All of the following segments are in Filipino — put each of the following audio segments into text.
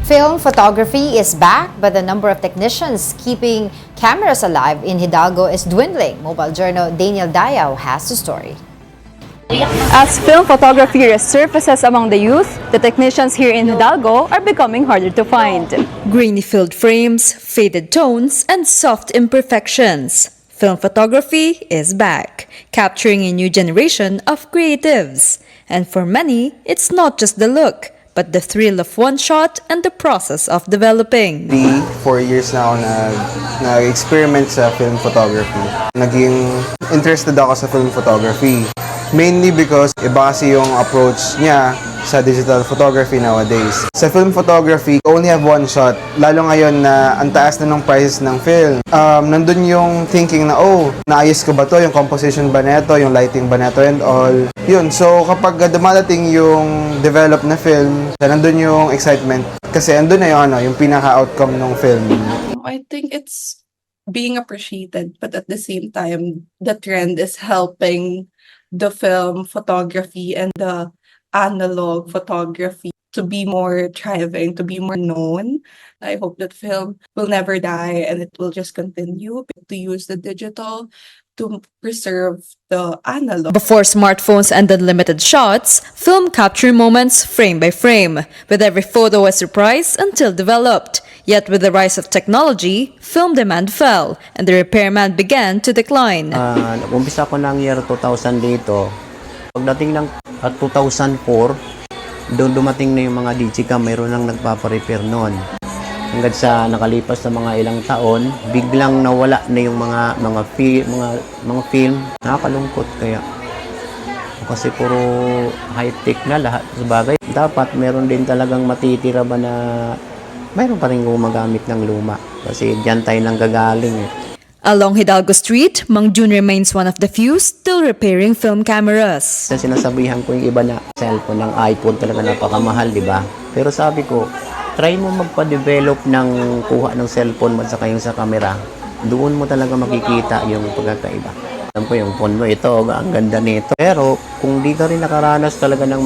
Film photography is back, but the number of technicians keeping cameras alive in Hidalgo is dwindling. Mobile Journal Daniel Dayao has the story. As film photography resurfaces among the youth, the technicians here in Hidalgo are becoming harder to find. Grainy-filled frames, faded tones, and soft imperfections. Film photography is back, capturing a new generation of creatives. And for many, it's not just the look, but the thrill of one shot and the process of developing. 4 years na ako nag-experiment sa film photography. Naging interested ako sa film photography. Mainly because iba kasi yung approach niya sa digital photography nowadays. Sa film photography, only have one shot. Lalo ngayon na ang taas na ng prices ng film. Nandun yung thinking na, naayos ko ba to? Yung composition ba neto? Yung lighting ba neto? And all. Yun. So, kapag dumadating yung develop na film, nandun yung excitement. Kasi andun na yung pinaka-outcome ng film. I think it's being appreciated, but at the same time, the trend is helping the film photography and the analog photography to be more thriving, to be more known. I hope that film will never die and it will just continue to use the digital to preserve the analog. Before smartphones and unlimited shots, film captured moments frame by frame, with every photo a surprise until developed. Yet with the rise of technology, film demand fell and the repairman began to decline. Nag-umpisa ko ng year 2000 dito. Pagdating ng 2004, doon dumating na yung mga digicam, mayroon nang nagpaparepair noon. Hanggang sa nakalipas na mga ilang taon, biglang nawala na yung mga film. Nakakalungkot kaya. Kasi puro high-tech na lahat sa bagay. Dapat meron din talagang matitira ba na mayroon pa rin gumagamit ng luma. Kasi diyan tayo nang gagaling. Along Hidalgo Street, Mang Jun remains one of the few still repairing film cameras. Sinasabihan ko yung iba na cellphone ng iPhone talaga napakamahal, di ba? Pero sabi ko, try mo magpa-develop ng kuha ng cellphone at saka yung sa camera. Doon mo talaga makikita yung pagkakaiba. Alam ko yung phone mo, ito, ang ganda nito. Pero kung di ka rin nakaranas talaga ng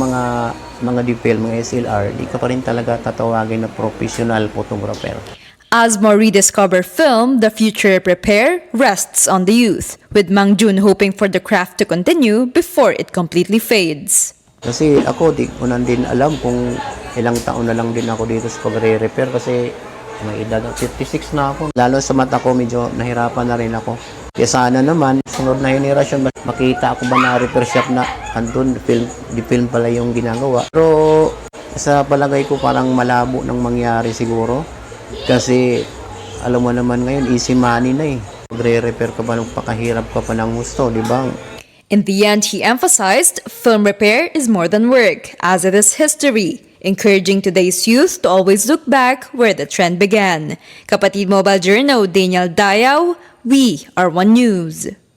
mga DPL, mga SLR, di ka pa rin talaga tatawagin na professional photographer. As more rediscover film, the future prepare rests on the youth, with Mang Jun hoping for the craft to continue before it completely fades. Kasi ako, di ko din alam kung ilang taon na lang din ako dito sa pagre-repair kasi may edad 56 na ako. Lalo sa mata ko, medyo nahirapan na rin ako. Kaya sana naman, sunod na generation, makita ako ba na repair shop na andun, di film pala yung ginagawa. Pero sa palagay ko parang malabo nang mangyari siguro. Kasi alam mo naman ngayon, easy money na eh. Magre-repair ka pa ng pakahirap ka pa ng gusto, di ba? In the end, he emphasized, film repair is more than work, as it is history, encouraging today's youth to always look back where the trend began. Kapatid Mobile Journal, Daniel Dayao, we are One News.